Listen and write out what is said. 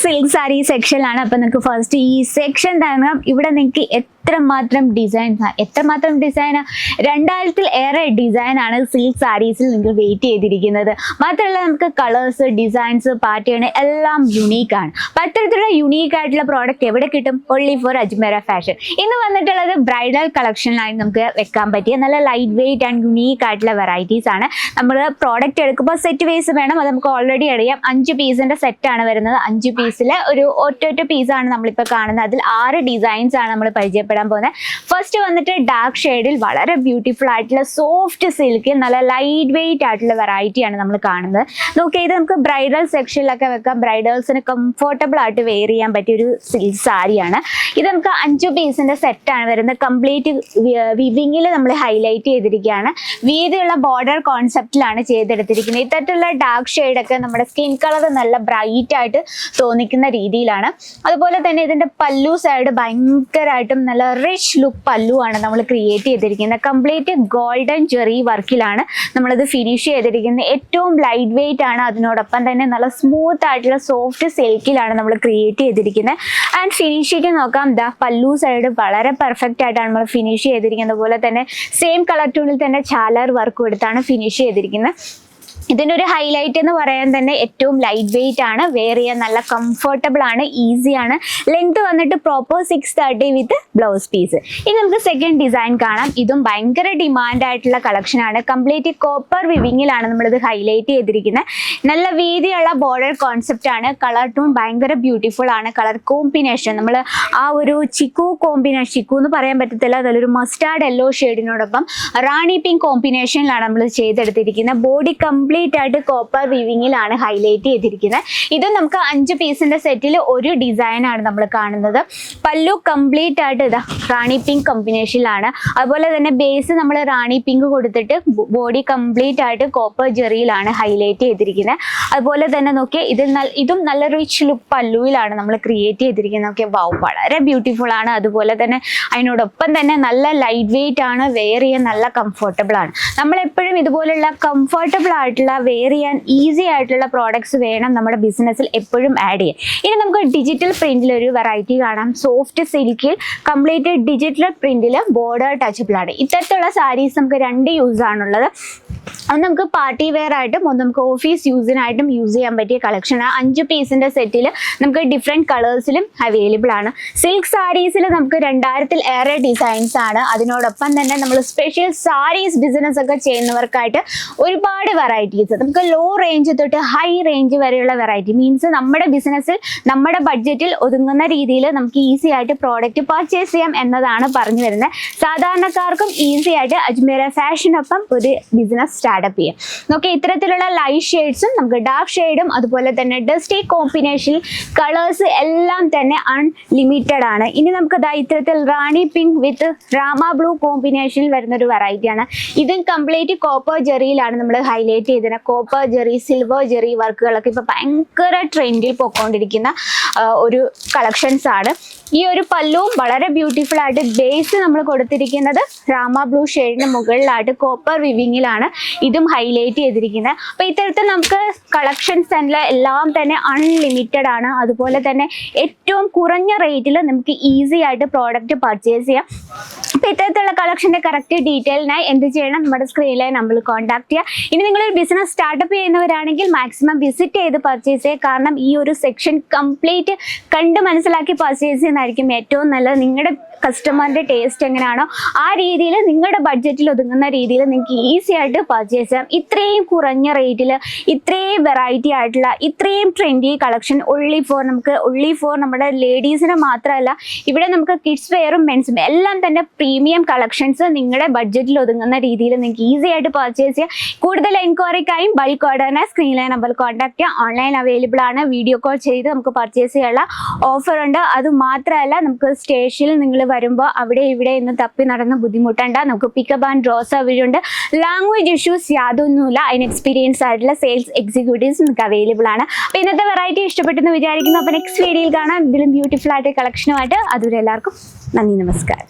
Silk sari സെക്ഷനിലാണ്. അപ്പോൾ നിങ്ങൾക്ക് first ഈ സെക്ഷൻ തന്നെ ഇവിടെ നിങ്ങൾക്ക് എത്രമാത്രം ഡിസൈൻസ് 2000 ഏറെ ഡിസൈനാണ് സിൽക്ക് സാരീസിൽ നിങ്ങൾ വെയിറ്റ് ചെയ്തിരിക്കുന്നത്. മാത്രമല്ല നമുക്ക് കളേഴ്സ്, ഡിസൈൻസ്, പാറ്റേൺ എല്ലാം യുണീക്കാണ്. അപ്പോൾ അത്തരത്തിലുള്ള യുണീക്ക് ആയിട്ടുള്ള പ്രോഡക്റ്റ് എവിടെ കിട്ടും? Only for Ajmeera fashion. ഇന്ന് വന്നിട്ടുള്ളത് ബ്രൈഡൽ കളക്ഷനിലായി നമുക്ക് വെക്കാൻ പറ്റിയ നല്ല ലൈറ്റ് വെയിറ്റ് ആൻഡ് യുണീക്ക് ആയിട്ടുള്ള വെറൈറ്റീസ് ആണ്. നമ്മൾ പ്രോഡക്റ്റ് എടുക്കുമ്പോൾ സെറ്റ് വൈസ് വേണം. അത് നമുക്ക് ഓൾറെഡി അറിയാം. 5 പീസിന്റെ സെറ്റാണ് വരുന്നത്. 5 പീസിലെ ഒരു ഒറ്റ പീസാണ് നമ്മളിപ്പോൾ കാണുന്നത്. അതിൽ 6 ഡിസൈൻസ് ആണ് നമ്മൾ പരിചയപ്പെടാൻ പോകുന്നത്. ഫസ്റ്റ് വന്നിട്ട് ഡാർക്ക് ഷെയ്ഡിൽ വളരെ ബ്യൂട്ടിഫുൾ ആയിട്ടുള്ള സോഫ്റ്റ് സിൽക്കിൽ നല്ല ലൈറ്റ് വെയിറ്റ് ആയിട്ടുള്ള വെറൈറ്റിയാണ് നമ്മൾ കാണുന്നത്. നോക്കിയാൽ ഇത് നമുക്ക് ബ്രൈഡൽ സെക്ഷനിലൊക്കെ വെക്കാം. ബ്രൈഡൽസിന് കംഫർട്ടബിൾ ആയിട്ട് വെയർ ചെയ്യാൻ പറ്റിയ ഒരു സിൽക്ക് സാരിയാണ് ഇത്. നമുക്ക് 5 പീസിന്റെ സെറ്റാണ് വരുന്നത്. കംപ്ലീറ്റ് വിവിങ്ങിൽ നമ്മൾ ഹൈലൈറ്റ് ചെയ്തിരിക്കുകയാണ്. വീതിയുള്ള ബോർഡർ കോൺസെപ്റ്റിലാണ് ചെയ്തെടുത്തിരിക്കുന്നത്. ഇത്തരത്തിലുള്ള ഡാർക്ക് ഷെയ്ഡൊക്കെ നമ്മുടെ സ്കിൻ കളർ നല്ല ബ്രൈറ്റ് ആയിട്ട് തോന്നിക്കുന്ന രീതിയിലാണ്. അതുപോലെ തന്നെ ഇതിന്റെ പല്ലു സൈഡ് ഭയങ്കരമായിട്ടും നല്ല റിച്ച് ലുക്ക് പല്ലുവാണ് നമ്മൾ ക്രിയേറ്റ് ചെയ്തിരിക്കുന്നത്. കംപ്ലീറ്റ് ഗോൾഡൻ ജെറി വർക്കിലാണ് നമ്മളത് ഫിനിഷ് ചെയ്തിരിക്കുന്നത്. ഏറ്റവും ലൈറ്റ് വെയിറ്റ് ആണ്. അതിനോടൊപ്പം തന്നെ നല്ല സ്മൂത്ത് ആയിട്ടുള്ള സോഫ്റ്റ് സിൽക്കിലാണ് നമ്മൾ ക്രിയേറ്റ് ചെയ്തിരിക്കുന്നത്. ആൻഡ് ഫിനിഷിങ് നോക്കാം. ദാ പല്ലു സൈഡ് വളരെ പെർഫെക്റ്റ് ആയിട്ടാണ് നമ്മൾ ഫിനിഷ് ചെയ്തിരിക്കുന്നത്. അതുപോലെ തന്നെ സെയിം കളർ ടൂണിൽ തന്നെ ചാലർ വർക്ക് എടുത്താണ് ഫിനിഷ് ചെയ്തിരിക്കുന്നത്. ഇതിൻ്റെ ഒരു ഹൈലൈറ്റ് എന്ന് പറയാൻ തന്നെ ഏറ്റവും ലൈറ്റ് വെയിറ്റ് ആണ്. വെയർ ചെയ്യാൻ നല്ല കംഫർട്ടബിൾ ആണ്, ഈസിയാണ്. ലെങ്ത് വന്നിട്ട് പ്രോപ്പർ 630 വിത്ത് ബ്ലൗസ് പീസ്. ഇനി നമുക്ക് സെക്കൻഡ് ഡിസൈൻ കാണാം. ഇതും ഭയങ്കര ഡിമാൻഡ് ആയിട്ടുള്ള കളക്ഷനാണ്. കംപ്ലീറ്റ് കോപ്പർ വിവിങ്ങിലാണ് നമ്മളിത് ഹൈലൈറ്റ് ചെയ്തിരിക്കുന്നത്. നല്ല വീതിയുള്ള ബോർഡർ കോൺസെപ്റ്റ് ആണ്. കളർ ടൂൺ ഭയങ്കര ബ്യൂട്ടിഫുൾ ആണ്. കളർ കോമ്പിനേഷൻ നമ്മൾ ആ ഒരു ചിക്കു കോമ്പിനേഷൻ, ചിക്കു എന്ന് പറയാൻ പറ്റത്തില്ല, അതിലൊരു മസ്റ്റാർഡ് യെല്ലോ ഷെയ്ഡിനോടൊപ്പം റാണി പിങ്ക് കോമ്പിനേഷനിലാണ് നമ്മൾ ചെയ്തെടുത്തിരിക്കുന്നത്. ബോഡി കംപ്ലീറ്റ് ആയിട്ട് കോപ്പർ വീവിങ്ങിലാണ് ഹൈലൈറ്റ് ചെയ്തിരിക്കുന്നത്. ഇത് നമുക്ക് 5 പീസിന്റെ സെറ്റിൽ ഒരു ഡിസൈൻ ആണ് നമ്മൾ കാണുന്നത്. പല്ലു കംപ്ലീറ്റ് ആയിട്ട് ഇതാ റാണി പിങ്ക് കോമ്പിനേഷനിലാണ്. അതുപോലെ തന്നെ ബേസ് നമ്മൾ റാണി പിങ്ക് കൊടുത്തിട്ട് ബോഡി കംപ്ലീറ്റ് ആയിട്ട് കോപ്പർ ജെറിയിലാണ് ഹൈലൈറ്റ് ചെയ്തിരിക്കുന്നത്. അതുപോലെ തന്നെ നോക്കിയാൽ ഇതും നല്ല റിച്ച് ലുക്ക് പല്ലുവിലാണ് നമ്മൾ ക്രിയേറ്റ് ചെയ്തിരിക്കുന്നത്. ഓക്കെ, വൗ, വളരെ ബ്യൂട്ടിഫുൾ ആണ്. അതുപോലെ തന്നെ അതിനോടൊപ്പം തന്നെ നല്ല ലൈറ്റ് വെയിറ്റ് ആണ്. വെയർ ചെയ്യാൻ നല്ല കംഫർട്ടബിൾ ആണ്. നമ്മളെപ്പോഴും ഇതുപോലുള്ള കംഫർട്ടബിൾ ആയിട്ടുള്ള വെയർ ചെയ്യാൻ ഈസി ആയിട്ടുള്ള പ്രോഡക്ട്സ് വേണം നമ്മുടെ ബിസിനസ്സിൽ എപ്പോഴും ആഡ് ചെയ്യാൻ. ഇനി നമുക്ക് ഡിജിറ്റൽ പ്രിന്റിൽ ഒരു വെറൈറ്റി കാണാം. സോഫ്റ്റ് സിൽക്കിൽ കംപ്ലീറ്റ് ഡിജിറ്റൽ പ്രിന്റിൽ ബോർഡർ ടച്ചബിൾ ആണ്. ഇത്തരത്തിലുള്ള സാരീസ് നമുക്ക് 2 യൂസ് ആണുള്ളത്. അത് നമുക്ക് പാർട്ടി വെയർ ആയിട്ടും നമുക്ക് ഓഫീസ് യൂസിനായിട്ടും യൂസ് ചെയ്യാൻ പറ്റിയ കളക്ഷനാണ്. 5 പീസിന്റെ സെറ്റിൽ നമുക്ക് ഡിഫറെന്റ് കളേഴ്സിലും അവൈലബിൾ ആണ്. സിൽക്ക് സാരീസിൽ നമുക്ക് 2000 ഏറെ ഡിസൈൻസ് ആണ്. അതിനോടൊപ്പം തന്നെ നമ്മൾ സ്പെഷ്യൽ സാരീസ് ബിസിനസ് ഒക്കെ ചെയ്യുന്നവർക്കായിട്ട് ഒരുപാട് വെറൈറ്റീസ്, നമുക്ക് ലോ റേഞ്ച് തൊട്ട് ഹൈ റേഞ്ച് വരെയുള്ള വെറൈറ്റി, മീൻസ് നമ്മുടെ ബിസിനസ്സിൽ നമ്മുടെ ബഡ്ജറ്റിൽ ഒതുങ്ങുന്ന രീതിയിൽ നമുക്ക് ഈസി ആയിട്ട് പ്രോഡക്റ്റ് പർച്ചേസ് ചെയ്യാം എന്നതാണ് പറഞ്ഞു വരുന്നത്. സാധാരണക്കാർക്കും ഈസി ആയിട്ട് അജ്മീറ ഫാഷനൊപ്പം ഒരു ബിസിനസ് സ്റ്റാർട്ടപ്പ് ചെയ്യാം. നോക്കി ഇത്തരത്തിലുള്ള ലൈറ്റ് ഷെയ്ഡ്സും നമുക്ക് ഡാർക്ക് ഷെയ്ഡും അതുപോലെ തന്നെ ഡസ്റ്റി കോമ്പിനേഷൻ കളേഴ്സ് എല്ലാം തന്നെ അൺലിമിറ്റഡ് ആണ്. ഇനി നമുക്ക് ഇത്തരത്തിൽ റാണി പിങ്ക് വിത്ത് രാമ ബ്ലൂ കോമ്പിനേഷനിൽ വരുന്ന ഒരു വെറൈറ്റിയാണ്. ഇതും കംപ്ലീറ്റ് കോപ്പർ ജെറിയിലാണ് നമ്മൾ ഹൈലൈറ്റ് ചെയ്തത്. കോപ്പർ ജെറി, സിൽവർ ജെറി വർക്കുകളൊക്കെ ഇപ്പൊ ഭയങ്കര ട്രെൻഡിൽ പോയിക്കൊണ്ടിരിക്കുന്ന ഒരു കളക്ഷൻസ് ആണ്. ഈ ഒരു പല്ലുവും വളരെ ബ്യൂട്ടിഫുൾ ആയിട്ട് ബേസ് നമ്മൾ കൊടുത്തിരിക്കുന്നത് രാമ ബ്ലൂ ഷെയ്ഡിന് മുകളിലായിട്ട് കോപ്പർ വിവിങ്ങിലാണ് ഇതും ഹൈലൈറ്റ് ചെയ്തിരിക്കുന്നത്. അപ്പൊ ഇത്തരത്തിൽ നമുക്ക് കളക്ഷൻസ് എല്ലാം തന്നെ അൺലിമിറ്റഡ് ആണ്. അതുപോലെ തന്നെ ഏറ്റവും കുറഞ്ഞ റേറ്റിൽ നമുക്ക് ഈസി ആയിട്ട് പ്രോഡക്റ്റ് പർച്ചേസ് ചെയ്യാം. അപ്പൊ ഇത്തരത്തിലുള്ള കളക്ഷന്റെ കറക്റ്റ് ഡീറ്റെയിലിനായി എന്ത് ചെയ്യണം? നമ്മുടെ സ്ക്രീനിലെ നമ്പറിൽ കോൺടാക്ട് ചെയ്യുക. ഇനി നിങ്ങളൊരു ബിസിനസ് സ്റ്റാർട്ടപ്പ് ചെയ്യുന്നവരാണെങ്കിൽ മാക്സിമം വിസിറ്റ് ചെയ്ത് പർച്ചേസ് ചെയ്യുക. കാരണം ഈ ഒരു സെക്ഷൻ കംപ്ലീറ്റ് കണ്ട് മനസ്സിലാക്കി പർച്ചേസ് ചെയ്യുന്നതായിരിക്കും ഏറ്റവും നല്ലത്. നിങ്ങളുടെ കസ്റ്റമറിന്റെ ടേസ്റ്റ് എങ്ങനെയാണോ ആ രീതിയിൽ നിങ്ങളുടെ ബഡ്ജറ്റിൽ ഒതുങ്ങുന്ന രീതിയിൽ നിങ്ങൾക്ക് ഈസി ആയിട്ട് പർച്ചേസ് ചെയ്യാം. ഇത്രയും കുറഞ്ഞ റേറ്റിൽ ഇത്രയും വെറൈറ്റി ആയിട്ടുള്ള ഇത്രയും ട്രെൻഡി കളക്ഷൻ ഒൺലി ഫോർ നമ്മുടെ ലേഡീസിന് മാത്രമല്ല, ഇവിടെ നമുക്ക് കിഡ്സ് വെയറും മെൻസും എല്ലാം തന്നെ പ്രീമിയം കളക്ഷൻസ് നിങ്ങളുടെ ബഡ്ജറ്റിൽ ഒതുങ്ങുന്ന രീതിയിൽ നിങ്ങൾക്ക് ഈസി ആയിട്ട് പർച്ചേസ് ചെയ്യാം. കൂടുതൽ എൻക്വയറിക്കായും ബൾക്ക് ഓർഡറിനെ സ്ക്രീനിലെ നമ്പറിൽ കോൺടാക്ട് ചെയ്യാം. ഓൺലൈൻ അവൈലബിൾ ആണ്. വീഡിയോ കോൾ ചെയ്ത് നമുക്ക് പർച്ചേസ് ചെയ്യാനുള്ള ഓഫർ ഉണ്ട്. അത് മാത്രമല്ല, നമുക്ക് സ്റ്റേഷനിൽ നിങ്ങൾ വരുമ്പോൾ അവിടെ ഇവിടെ ഇന്ന് തപ്പി നടന്ന് ബുദ്ധിമുട്ടണ്ട. നമുക്ക് പിക്കപ്പ് ആൻഡ് ഡ്രോ സൗകര്യമുണ്ട്. ലാംഗ്വേജ് ഇഷ്യൂസ് യാതൊന്നുമില്ല. അതിന് എക്സ്പീരിയൻസ് ആയിട്ടുള്ള സെയിൽസ് എക്സിക്യൂട്ടീവ്സ് നമുക്ക് അവൈലബിൾ ആണ്. അപ്പോൾ ഇന്നത്തെ വെറൈറ്റി ഇഷ്ടപ്പെട്ടെന്ന് വിചാരിക്കുന്നു. അപ്പോൾ നെക്സ്റ്റ് വീഡിയോയിൽ കാണാം ഇതിലും ബ്യൂട്ടിഫുൾ ആയിട്ട് കളക്ഷനുമായിട്ട്. അതുവരെ എല്ലാവർക്കും നന്ദി, നമസ്കാരം.